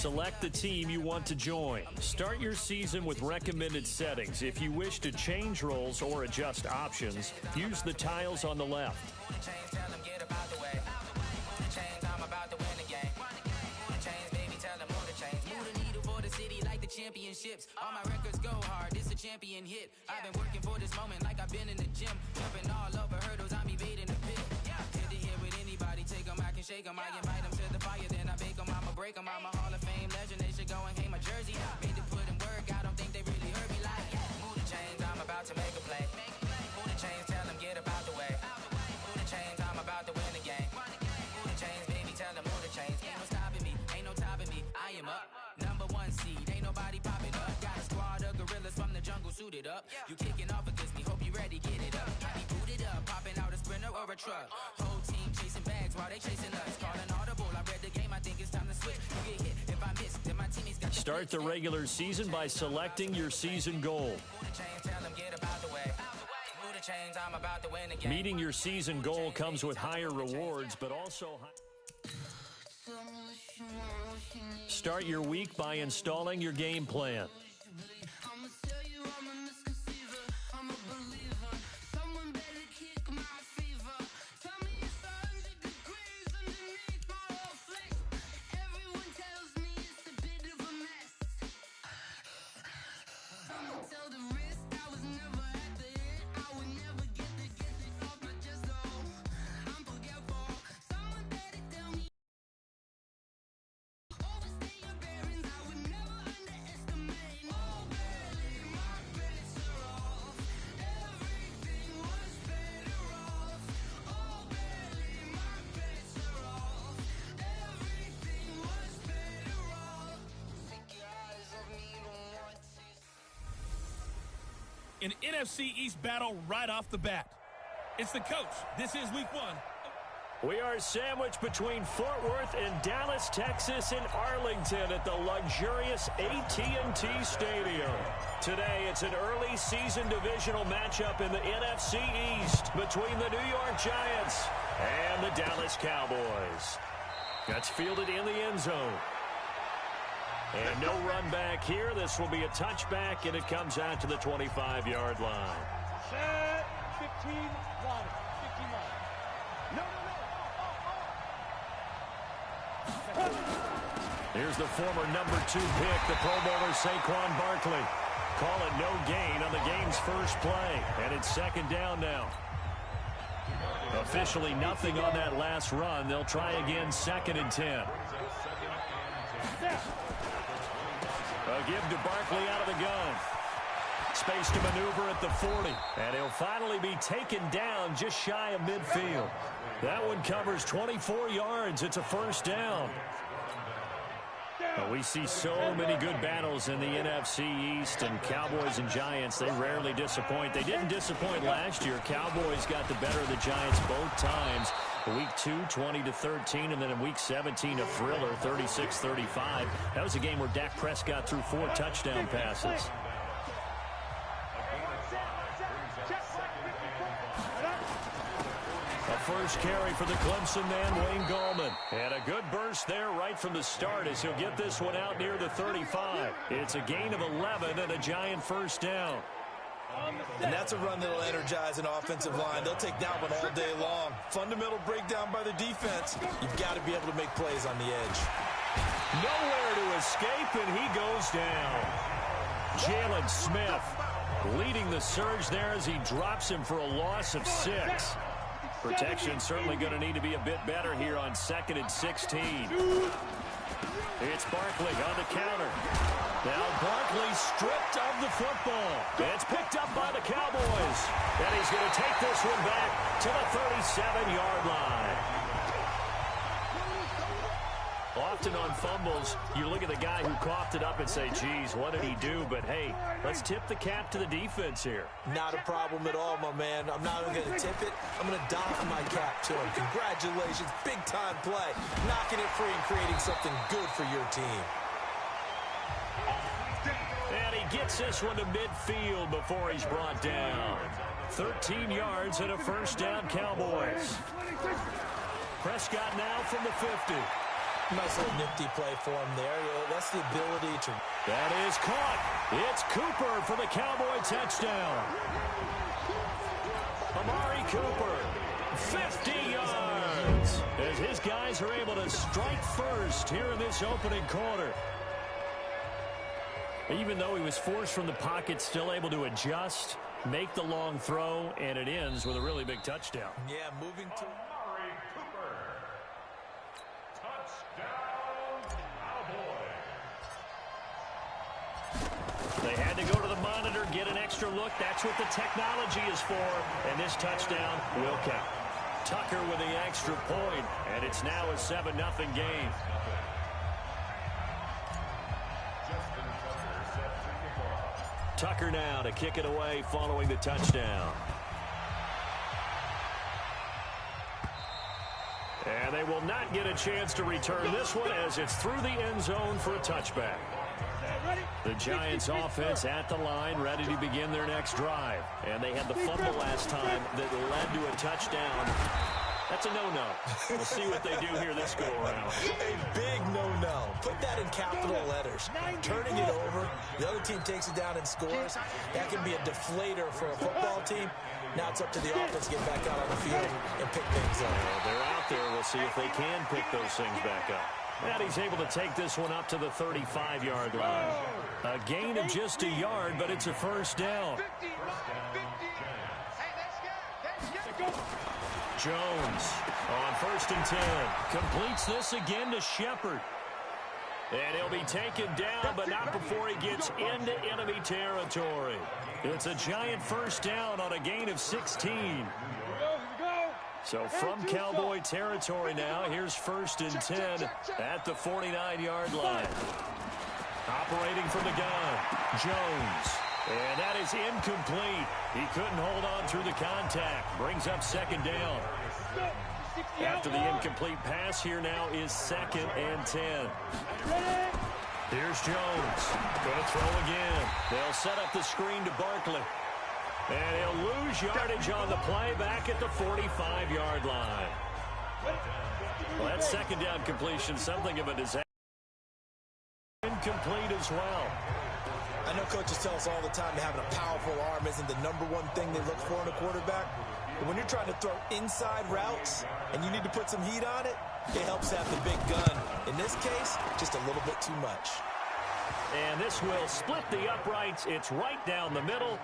select the team you want to join. Start your season with recommended settings. If you wish to change roles or adjust options, use the tiles on the left. Championships, all my records go hard, this a champion hit. I've been working for this moment like I've been in the gym. Jumping all over hurdles, I'm evading the pit. Head to head with anybody, take them, I can shake them. I invite them to the fire, then I bake them, I'ma break them. I'm a Hall of Fame legend, they should go and hang my jersey. Made to put in work, I don't think they really heard me like, move the chains, I'm about to make a play. Move the chains, tell them get about the way. Move the chains, I'm about to win the game. Move the chains, baby, tell them move the chains. Ain't no stopping me, ain't no topping me, I am up. Number one seed, ain't nobody popping up. Got a squad of gorillas from the jungle suited up. You kicking off against me, hope you ready, get it up. I be booted up, popping out a sprinter or a truck. Whole team chasing bags while they chasing us. Calling audible, I read the game, I think it's time to switch. You get hit, if I miss, then my teammates got. Start the regular season by selecting your season goal. Meeting your season goal comes with higher rewards, but also start your week by installing your game plan. An NFC East battle right off the bat. It's the coach. This is week 1. We are sandwiched between Fort Worth and Dallas, Texas, and Arlington at the luxurious AT&T Stadium. Today, it's an early season divisional matchup in the NFC East between the New York Giants and the Dallas Cowboys. That's fielded in the end zone. And no run back here. This will be a touchback, and it comes out to the 25-yard line. Set, 15, line, 15 line. No. Here's the former number 2 pick, the Pro Bowler Saquon Barkley. Call it no gain on the game's first play, and it's second down now. Officially nothing on that last run. They'll try again, second and 10. A give to Barkley out of the gun. Space to maneuver at the 40. And he'll finally be taken down just shy of midfield. That one covers 24 yards. It's a first down. We see so many good battles in the NFC East, and Cowboys and Giants, they rarely disappoint. They didn't disappoint last year. Cowboys got the better of the Giants both times. Week 2, 20-13, and then in Week 17, a thriller, 36-35. That was a game where Dak Prescott threw 4 touchdown passes. A first carry for the Clemson man, Wayne Gallman. And a good burst there right from the start as he'll get this one out near the 35. It's a gain of 11 and a Giant first down. And that's a run that'll energize an offensive line. They'll take that one all day long. Fundamental breakdown by the defense. You've got to be able to make plays on the edge. Nowhere to escape, and he goes down. Jalen Smith leading the surge there as he drops him for a loss of 6. Protection certainly going to need to be a bit better here on 2nd and 16. It's Barkley on the counter. Now Barkley stripped of the football. It's picked up by the Cowboys. And he's going to take this one back to the 37-yard line. Often on fumbles, you look at the guy who coughed it up and say, geez, what did he do? But, hey, let's tip the cap to the defense here. Not a problem at all, my man. I'm not only going to tip it, I'm going to doff my cap to him. Congratulations, big-time play. Knocking it free and creating something good for your team. And he gets this one to midfield before he's brought down. 13 yards and a first down, Cowboys. Prescott now from the 50. Nice little nifty play for him there. That's the ability to... That is caught. It's Cooper for the Cowboy touchdown. Amari Cooper, 50 yards, as his guys are able to strike first here in this opening quarter. Even though he was forced from the pocket, still able to adjust, make the long throw, and it ends with a really big touchdown. Yeah, moving to... Amari Cooper. Touchdown, Cowboys. They had to go to the monitor, get an extra look. That's what the technology is for, and this touchdown will count. Tucker with the extra point, and it's now a 7-0 game. Tucker now to kick it away following the touchdown. And they will not get a chance to return this one as it's through the end zone for a touchback. The Giants offense at the line, ready to begin their next drive. And they had the fumble last time that led to a touchdown. That's a no-no. We'll see what they do here this go-around. A big no-no. Put that in capital letters. Turning it over, the other team takes it down and scores. That can be a deflator for a football team. Now it's up to the offense to get back out on the field and pick things up. Well, they're out there. We'll see if they can pick those things back up. And he's able to take this one up to the 35-yard line. A gain of just a yard, but it's a first down. Jones on 1st and 10. Completes this again to Shepard. And he'll be taken down, but not before he gets into enemy territory. It's a Giant first down on a gain of 16. So from Cowboy territory now, here's 1st and 10 at the 49-yard line. Operating from the gun, Jones. And that is incomplete. He couldn't hold on through the contact. Brings up 2nd down. After the incomplete pass, here now is 2nd and 10. Here's Jones. Going to throw again. They'll set up the screen to Barkley. And he'll lose yardage on the play back at the 45-yard line. Well, that 2nd down completion, something of a disaster. Incomplete as well. I know coaches tell us all the time that having a powerful arm isn't the #1 thing they look for in a quarterback. But when you're trying to throw inside routes and you need to put some heat on it, it helps to have the big gun. In this case, just a little bit too much. And this will split the uprights. It's right down the middle.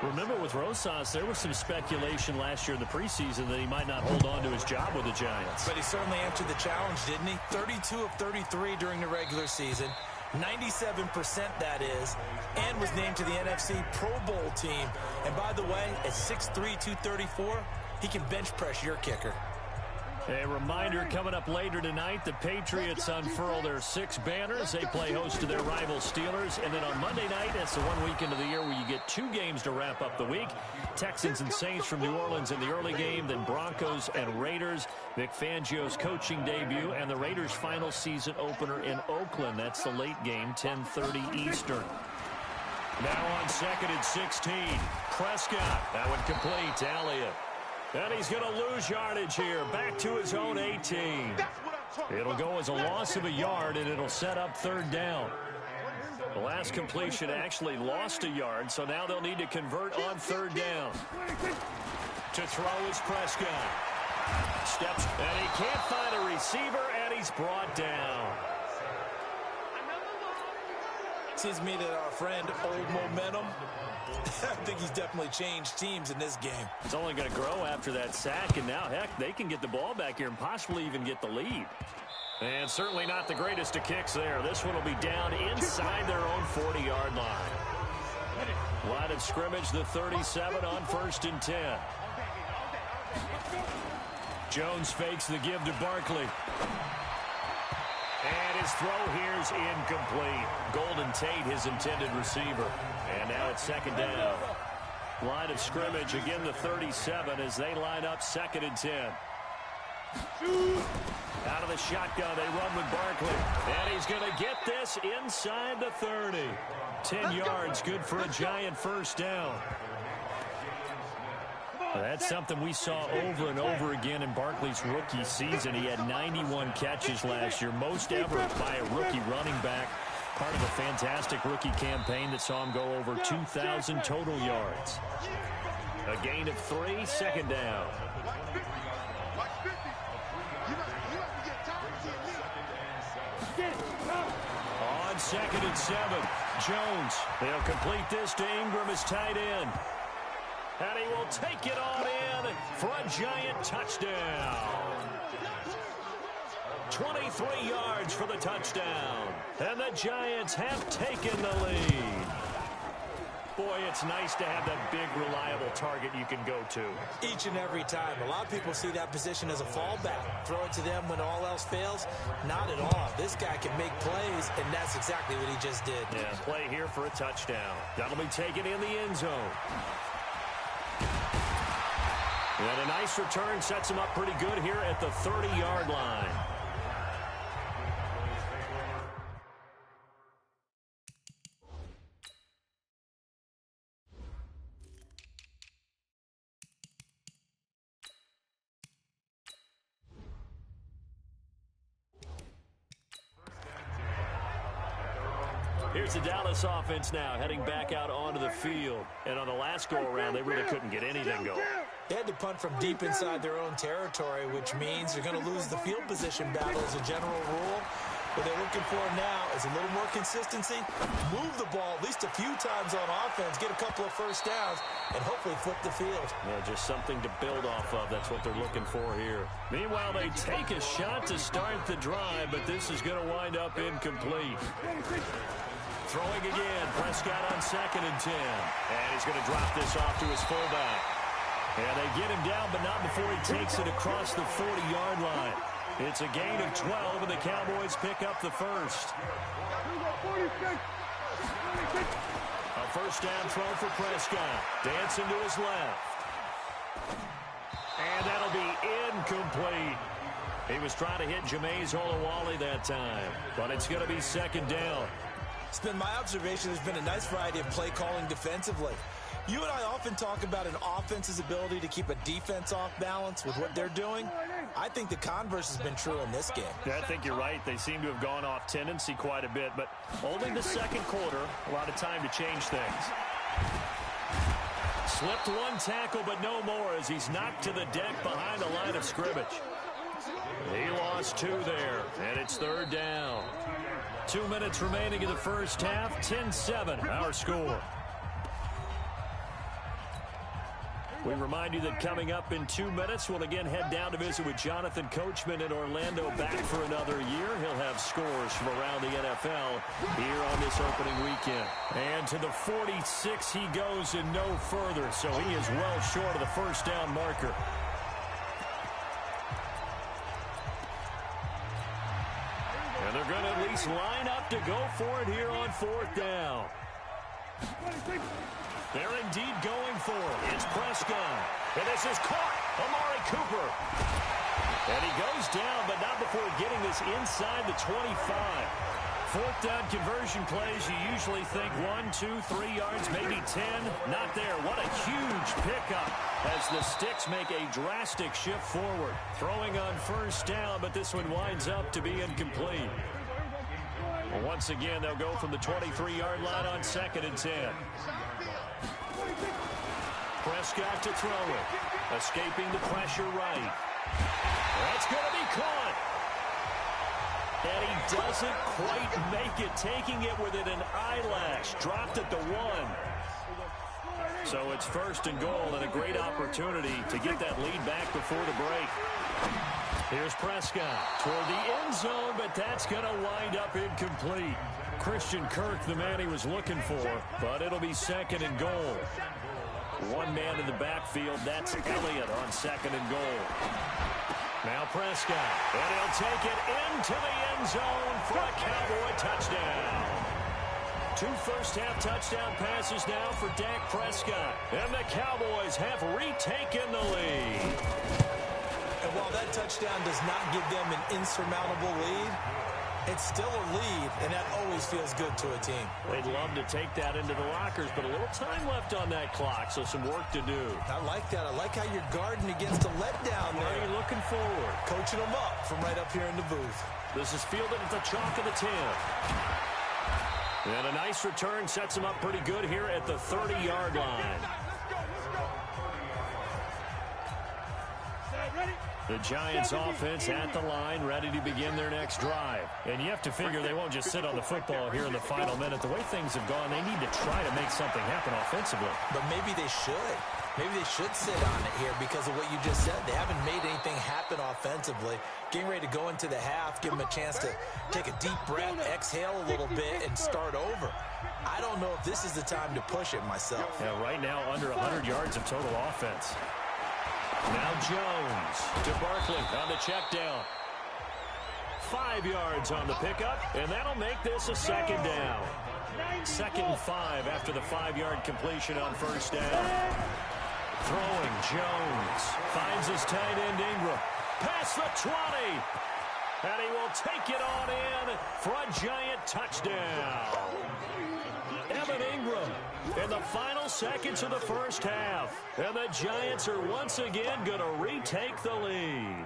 Remember, with Rosas, there was some speculation last year in the preseason that he might not hold on to his job with the Giants. But he certainly answered the challenge, didn't he? 32 of 33 during the regular season. 97% that is, and was named to the NFC Pro Bowl team. And by the way, at 6'3", 234, he can bench press your kicker. A reminder coming up later tonight, the Patriots unfurl their 6 banners. They play host to their rival Steelers. And then on Monday night, that's the one weekend of the year where you get 2 games to wrap up the week. Texans and Saints from New Orleans in the early game, then Broncos and Raiders. Vic Fangio's coaching debut and the Raiders' final season opener in Oakland. That's the late game, 10:30 Eastern. Now on 2nd and 16, Prescott. That one complete to Elliott. And he's going to lose yardage here, back to his own 18. It'll go as a loss of a yard, and it'll set up 3rd down. The last completion actually lost a yard, so now they'll need to convert on 3rd down. To throw is Prescott. Steps, and he can't find a receiver, and he's brought down. Seems to me that our friend, old momentum, I think he's definitely changed teams in this game. It's only going to grow after that sack, and now, heck, they can get the ball back here and possibly even get the lead. And certainly not the greatest of kicks there. This one will be down inside their own 40-yard line. Line of scrimmage, the 37 on 1st and 10. Jones fakes the give to Barkley. And his throw here is incomplete. Golden Tate, his intended receiver. And now it's 2nd down. Line of scrimmage, again the 37 as they line up 2nd and 10. Out of the shotgun, they run with Barkley. And he's going to get this inside the 30. 10 yards, good for a Giant first down. That's something we saw over and over again in Barkley's rookie season. He had 91 catches last year, most ever by a rookie running back. Part of a fantastic rookie campaign that saw him go over 2,000 total yards. A gain of 3, second down. On 2nd and 7, Jones. They'll complete this to Ingram as tight end. And he will take it on in for a giant touchdown. 23 yards for the touchdown. And the Giants have taken the lead. Boy, it's nice to have that big, reliable target you can go to. Each and every time. A lot of people see that position as a fallback. Throw it to them when all else fails. Not at all. This guy can make plays, and that's exactly what he just did. Yeah, play here for a touchdown. That'll be taken in the end zone. And a nice return sets him up pretty good here at the 30-yard line. Here's the Dallas offense now, heading back out onto the field. And on the last go-around, they really couldn't get anything going. They had to punt from deep inside their own territory, which means they're going to lose the field position battle as a general rule. What they're looking for now is a little more consistency, move the ball at least a few times on offense, get a couple of first downs, and hopefully flip the field. Yeah, just something to build off of. That's what they're looking for here. Meanwhile, they take a shot to start the drive, but this is going to wind up incomplete. Throwing again, Prescott on 2nd and 10. And he's going to drop this off to his fullback. And they get him down, but not before he takes it across the 40-yard line. It's a gain of 12, and the Cowboys pick up the first. A first down throw for Prescott. Dancing to his left. And that'll be incomplete. He was trying to hit Jameis Olawale that time, but it's going to be 2nd down. It's been my observation there's been a nice variety of play calling defensively. You and I often talk about an offense's ability to keep a defense off balance with what they're doing. I think the converse has been true in this game. Yeah, I think you're right. They seem to have gone off tendency quite a bit, but only the second quarter, a lot of time to change things. Slipped one tackle, but no more as he's knocked to the deck behind the line of scrimmage. He lost 2 there, and it's 3rd down. 2 minutes remaining in the first half, 10-7, our score. We remind you that coming up in 2 minutes, we'll again head down to visit with Jonathan Coachman in Orlando, back for another year. He'll have scores from around the NFL here on this opening weekend. And to the 46 he goes and no further, so he is well short of the first down marker. And they're going to at least line up to go for it here on 4th down. They're indeed going for it. It's Prescott. And this is caught. Amari Cooper. And he goes down, but not before getting this inside the 25. 4th down conversion plays, you usually think 1, 2, 3 yards, maybe 10. Not there. What a huge pickup as the Sticks make a drastic shift forward. Throwing on first down, but this one winds up to be incomplete. Well, once again, they'll go from the 23-yard line on 2nd and 10. Prescott to throw it. Escaping the pressure right. That's going to be caught. And he doesn't quite make it, taking it within an eyelash. Dropped at the 1. So it's 1st and goal, and a great opportunity to get that lead back before the break. Here's Prescott toward the end zone, but that's going to wind up incomplete. Christian Kirk, the man he was looking for, but it'll be 2nd and goal. One man in the backfield, that's Elliott on 2nd and goal. Now Prescott, and he'll take it into the end zone for a Cowboy touchdown. 2 first-half touchdown passes now for Dak Prescott, and the Cowboys have retaken the lead. And while that touchdown does not give them an insurmountable lead, It's still a lead, and that always feels good to a team. They'd love to take that into the lockers, but a little time left on that clock, so some work to do. I like that. I like how you're guarding against a letdown there. Are you looking forward? Coaching them up from right up here in the booth. This is fielded at the chalk of the 10. And a nice return sets him up pretty good here at the 30-yard line. The Giants offense at the line, ready to begin their next drive. And you have to figure they won't just sit on the football here in the final minute. The way things have gone, they need to try to make something happen offensively. But maybe they should. Maybe they should sit on it here because of what you just said. They haven't made anything happen offensively. Getting ready to go into the half, give them a chance to take a deep breath, exhale a little bit, and start over. I don't know if this is the time to push it myself. Yeah, right now under 100 yards of total offense. Now Jones to Barkley on the check down. 5 yards on the pickup, and that'll make this a second down. 2nd and 5 after the 5-yard completion on first down. Throwing Jones. Finds his tight end Ingram. Past the 20. And he will take it on in for a Giant touchdown. Evan Ingram in the final seconds of the first half. And the Giants are once again going to retake the lead.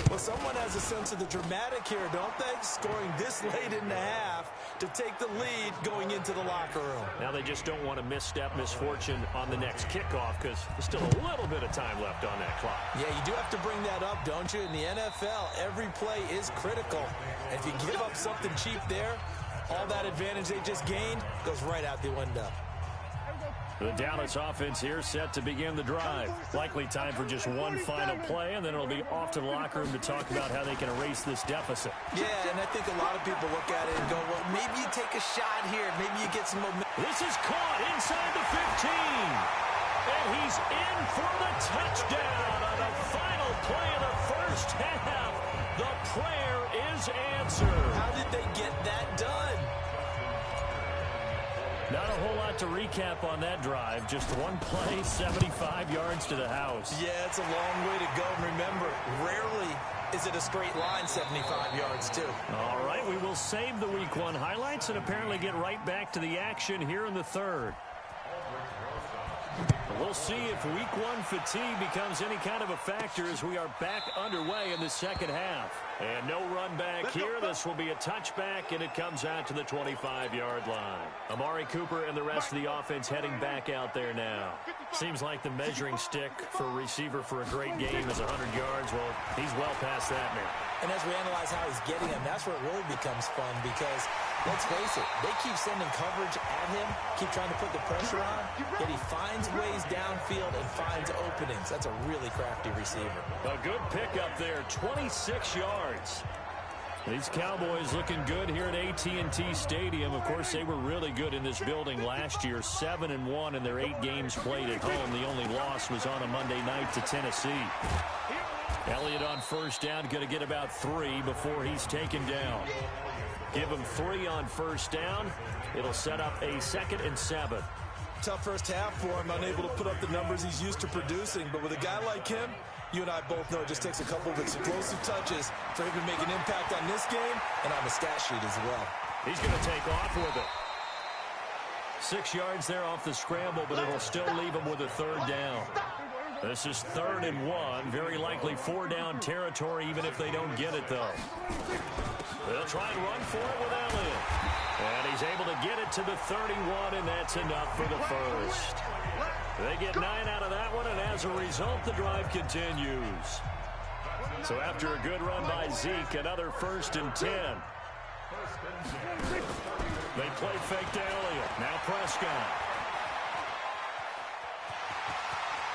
Well, someone has a sense of the dramatic here, don't they? Scoring this late in the half to take the lead going into the locker room. Now they just don't want to misstep misfortune on the next kickoff because there's still a little bit of time left on that clock. Yeah, you do have to bring that up, don't you? In the NFL, every play is critical. And if you give up something cheap there, all that advantage they just gained goes right out the window. The Dallas offense here set to begin the drive. Likely time for just one final play, and then it'll be off to the locker room to talk about how they can erase this deficit. Yeah, and I think a lot of people look at it and go, well, maybe you take a shot here. Maybe you get some momentum. This is caught inside the 15. And he's in for the touchdown on the final play of the first half. The prayer is answered. How did they get that done? Not a whole lot to recap on that drive. Just one play, 75 yards to the house. Yeah, it's a long way to go. And remember, rarely is it a straight line 75 yards, too. All right, we will save the Week 1 highlights and apparently get right back to the action here in the third. We'll see if Week 1 fatigue becomes any kind of a factor as we are back underway in the second half. And no run back here. This will be a touchback, and it comes out to the 25-yard line. Amari Cooper and the rest of the offense heading back out there now. Seems like the measuring stick for a receiver for a great game is 100 yards. Well, he's well past that now. And as we analyze how he's getting them, that's where it really becomes fun because, let's face it, they keep sending coverage at him, keep trying to put the pressure on, yet he finds ways downfield and finds openings. That's a really crafty receiver. A good pickup there, 26 yards. These Cowboys looking good here at AT&T Stadium. Of course, they were really good in this building last year, 7-1 in their 8 games played at home. The only loss was on a Monday night to Tennessee. Elliott on first down, going to get about 3 before he's taken down. Give him 3 on first down. It'll set up a 2nd and 7. Tough first half for him, unable to put up the numbers he's used to producing. But with a guy like him, you and I both know it just takes a couple of explosive touches for him to make an impact on this game and on the stat sheet as well. He's going to take off with it. 6 yards there off the scramble, but it'll still leave him with a 3rd down. This is 3rd and 1. Very likely 4-down territory, even if they don't get it, though. They'll try and run for it with Elliott. And he's able to get it to the 31, and that's enough for the first. They get 9 out of that one, and as a result, the drive continues. So after a good run by Zeke, another 1st and 10. They play fake to Elliott. Now Prescott.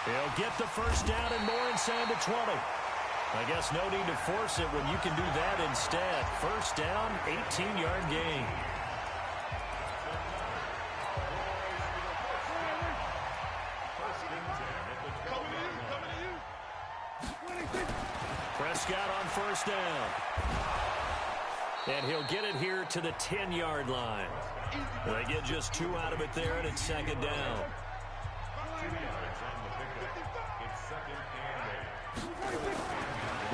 He'll get the first down and more inside the 20. I guess no need to force it when you can do that instead. First down, 18-yard gain. Prescott on first down. And he'll get it here to the 10-yard line. They get just 2 out of it there, and it's 2nd down.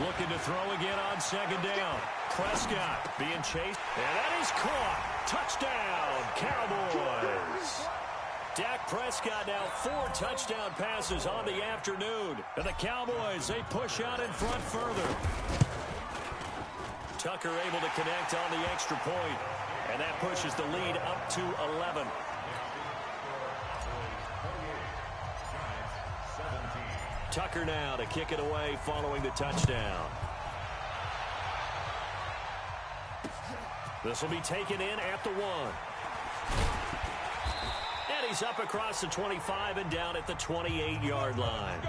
Looking to throw again on second down. Prescott being chased. And that is caught. Touchdown, Cowboys. Dak Prescott now 4 touchdown passes on the afternoon. And the Cowboys, they push out in front further. Tucker able to connect on the extra point. And that pushes the lead up to 11. Tucker now to kick it away following the touchdown. This will be taken in at the 1. And he's up across the 25 and down at the 28-yard line.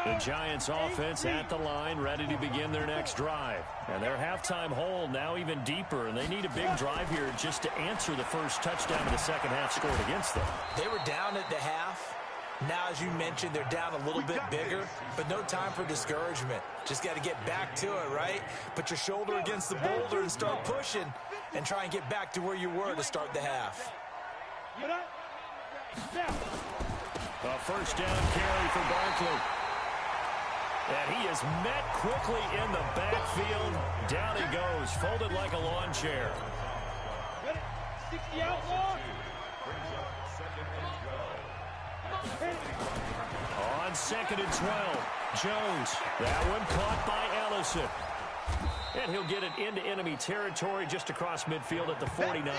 The Giants offense at the line, ready to begin their next drive. And their halftime hole now even deeper, and they need a big drive here just to answer the first touchdown of the second half scored against them. They were down at the half. Now, as you mentioned, they're down a little bit bigger, but no time for discouragement. Just got to get back to it, right? Put your shoulder against the boulder and start pushing and try and get back to where you were to start the half. A first down carry for Barkley. And he is met quickly in the backfield. Down he goes, folded like a lawn chair. 60 out long. On second and 12, Jones. That one caught by Ellison. And he'll get it into enemy territory just across midfield at the 49.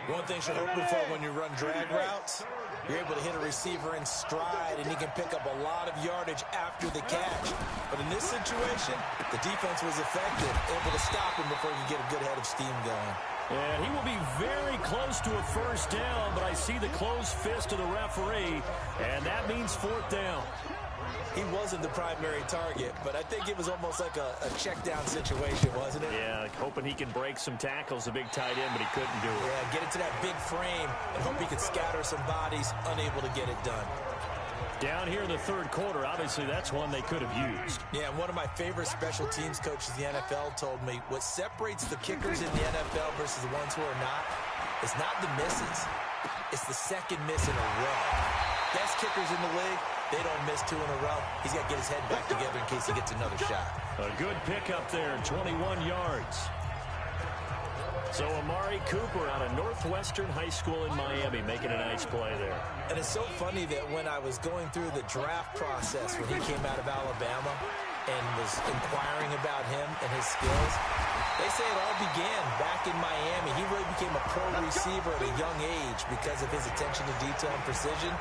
One thing you're hoping for when you run drag routes, you're able to hit a receiver in stride, and he can pick up a lot of yardage after the catch. But in this situation, the defense was effective, able to stop him before he could get a good head of steam going. And he will be very close to a first down, but I see the closed fist of the referee, and that means fourth down. He wasn't the primary target, but I think it was almost like a check down situation, wasn't it? Yeah, hoping he can break some tackles, a big tight end, but he couldn't do it. Yeah, get into that big frame and hope he could scatter some bodies, unable to get it done. Down here in the third quarter, obviously that's one they could have used. Yeah, one of my favorite special teams coaches in the NFL told me what separates the kickers in the NFL versus the ones who are not is not the misses. It's the second miss in a row. Best kickers in the league, they don't miss 2 in a row. He's got to get his head back together in case he gets another shot. A good pickup there, 21 yards. So Amari Cooper out of Northwestern High School in Miami making a nice play there. And it's so funny that when I was going through the draft process when he came out of Alabama and was inquiring about him and his skills, they say it all began back in Miami. He really became a pro receiver at a young age because of his attention to detail and precision.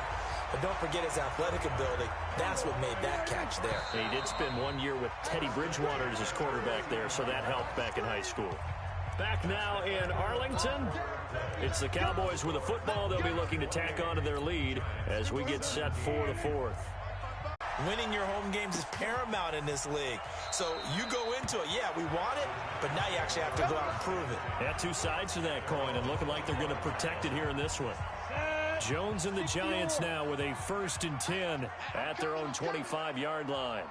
But don't forget his athletic ability. That's what made that catch there. He did spend 1 year with Teddy Bridgewater as his quarterback there, so that helped back in high school. Back now in Arlington. It's the Cowboys with a football. They'll be looking to tack on to their lead as we get set for the fourth. Winning your home games is paramount in this league. So you go into it, yeah, we want it, but now you actually have to go out and prove it. Yeah, two sides to that coin, and looking like they're going to protect it here in this one. Jones and the Giants now with a 1st and 10 at their own 25-yard line.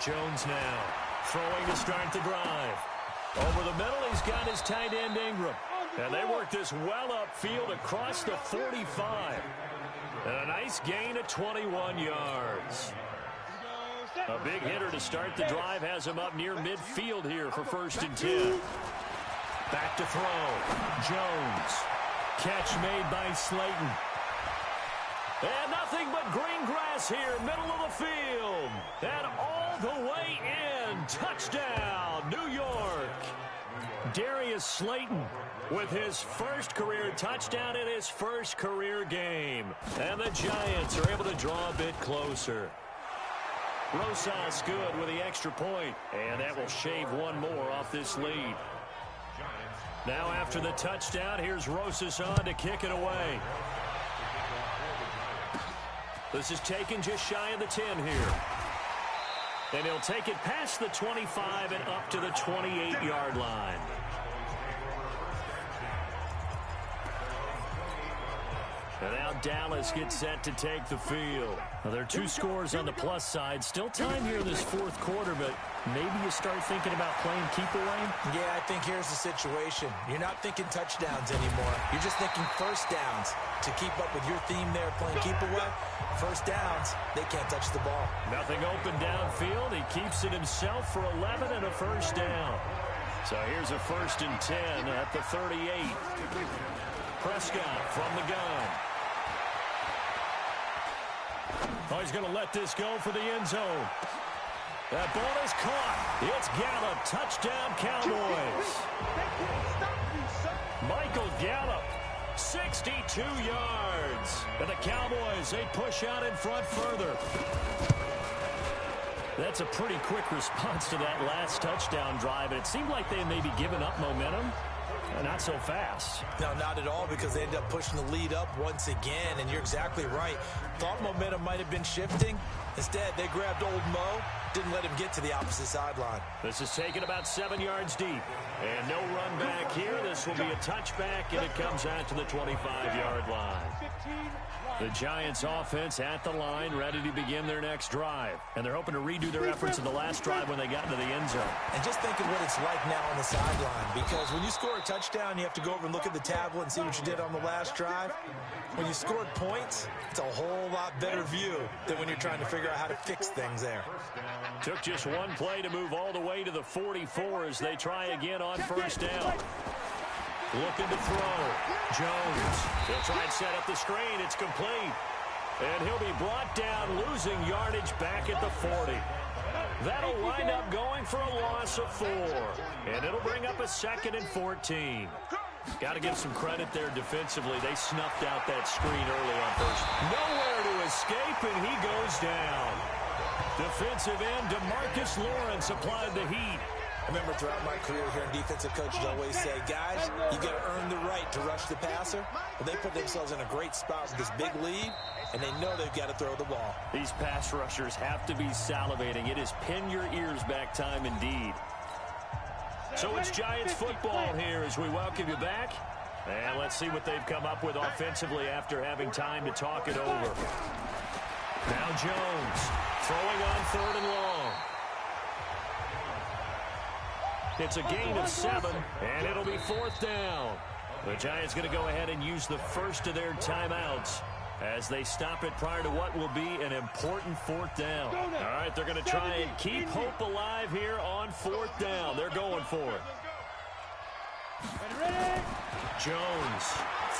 Jones now throwing to start the drive. Over the middle, he's got his tight end Ingram. And they work this well upfield across the 45. And a nice gain of 21 yards. A big hitter to start the drive has him up near midfield here for 1st and 10. Back to throw. Jones. Catch made by Slayton. And nothing but green grass here, middle of the field. And all the way in. Touchdown, New York. Darius Slayton with his first career touchdown in his first career game. And the Giants are able to draw a bit closer. Rosas good with the extra point. And that will shave one more off this lead. Now after the touchdown, here's Rosas on to kick it away. This is taken just shy of the 10 here. And he'll take it past the 25 and up to the 28-yard line. And now Dallas gets set to take the field. Now, there are 2 scores on the plus side. Still time here in this fourth quarter, but maybe you start thinking about playing keep away? Yeah, I think here's the situation. You're not thinking touchdowns anymore. You're just thinking first downs. To keep up with your theme there, playing keep away, first downs, they can't touch the ball. Nothing open downfield. He keeps it himself for 11 and a first down. So here's a 1st and 10 at the 38. Prescott from the gun. Oh, he's going to let this go for the end zone. That ball is caught. It's Gallup. Touchdown, Cowboys. Michael Gallup, 62 yards. And the Cowboys, they push out in front further. That's a pretty quick response to that last touchdown drive. And it seemed like they may be giving up momentum. Not so fast. No, not at all, because they ended up pushing the lead up once again, and you're exactly right. Thought momentum might have been shifting. Instead, they grabbed old Mo, didn't let him get to the opposite sideline. This is taken about 7 yards deep. And no run back here. This will be a touchback, and it comes out to the 25-yard line. The Giants offense at the line, ready to begin their next drive. And they're hoping to redo their efforts in the last drive when they got into the end zone. And just think of what it's like now on the sideline, because when you score a touchdown, you have to go over and look at the tablet and see what you did on the last drive. When you scored points, it's a whole lot better view than when you're trying to figure out how to fix things there. Took just one play to move all the way to the 44 as they try again on first down. Looking to throw. Jones. He'll try and set up the screen. It's complete. And he'll be brought down, losing yardage back at the 40. That'll wind up going for a loss of 4. And it'll bring up a 2nd and 14. Got to give some credit there defensively. They snuffed out that screen early on first. Nowhere to escape, and he goes down. Defensive end DeMarcus Lawrence applied the heat. I remember throughout my career here in defensive coaches always say, guys, you got to earn the right to rush the passer. Well, they put themselves in a great spot with this big lead, and they know they've got to throw the ball. These pass rushers have to be salivating. It is pin your ears back time indeed. So it's Giants football here as we welcome you back. And let's see what they've come up with offensively after having time to talk it over. Now Jones throwing on 3rd and long. It's a gain of 7, and it'll be 4th down. The Giants going to go ahead and use the first of their timeouts as they stop it prior to what will be an important 4th down. All right, they're going to try and keep hope alive here on 4th down. They're going for it. Jones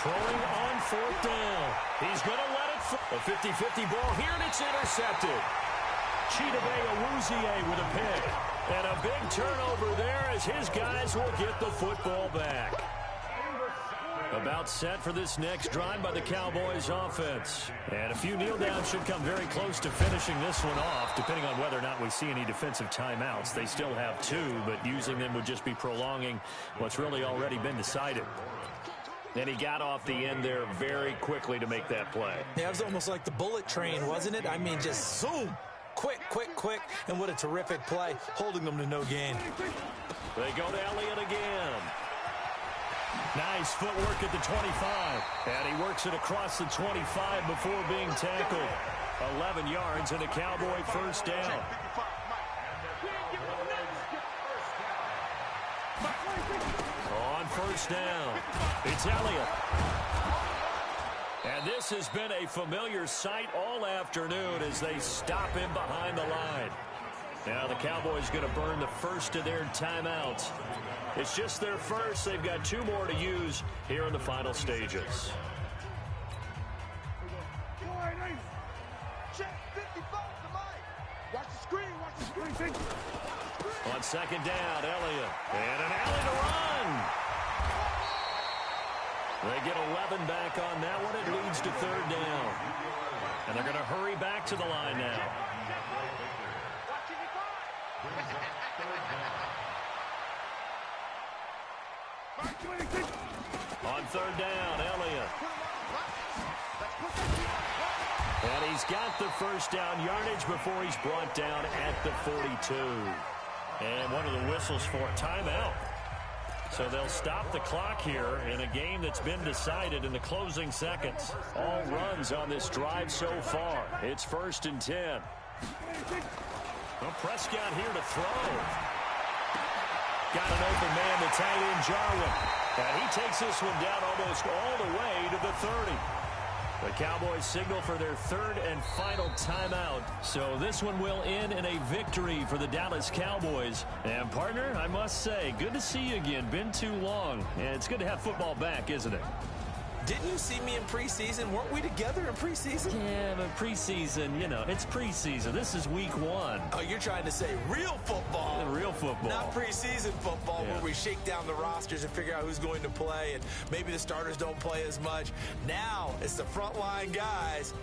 throwing on 4th down. He's going to let it a 50-50 ball here, and it's intercepted. Chidobe Awuzie with a pick. And a big turnover there as his guys will get the football back. About set for this next drive by the Cowboys offense. And a few kneel downs should come very close to finishing this one off, depending on whether or not we see any defensive timeouts. They still have 2, but using them would just be prolonging what's really already been decided. And he got off the end there very quickly to make that play. Yeah, it was almost like the bullet train, wasn't it? I mean, just zoom. Quick, quick, quick. And what a terrific play, holding them to no gain. They go to Elliott again. Nice footwork at the 25. And he works it across the 25 before being tackled. 11 yards and a Cowboy first down. On first down, it's Elliott. And this has been a familiar sight all afternoon as they stop him behind the line. Now the Cowboys going to burn the first of their timeouts. It's just their first. They've got 2 more to use here in the final stages. On second down, Elliott. And an alley to run. They get 11 back on that one. It leads to 3rd down. And they're going to hurry back to the line now. On 3rd down, Elliott. And he's got the first down yardage before he's brought down at the 42. And one of the whistles for timeout. So they'll stop the clock here in a game that's been decided in the closing seconds. All runs on this drive so far. It's 1st and 10. Well, Prescott here to throw. Got an open man, the tight end Jarwin. And he takes this one down almost all the way to the 30. The Cowboys signal for their 3rd and final timeout. So this one will end in a victory for the Dallas Cowboys. And, partner, I must say, good to see you again. Been too long. And it's good to have football back, isn't it? Didn't you see me in preseason? Weren't we together in preseason? Yeah, but preseason, you know, it's preseason. This is week 1. Oh, you're trying to say real football. Real football. Not preseason football where we shake down the rosters and figure out who's going to play, and maybe the starters don't play as much. Now it's the frontline guys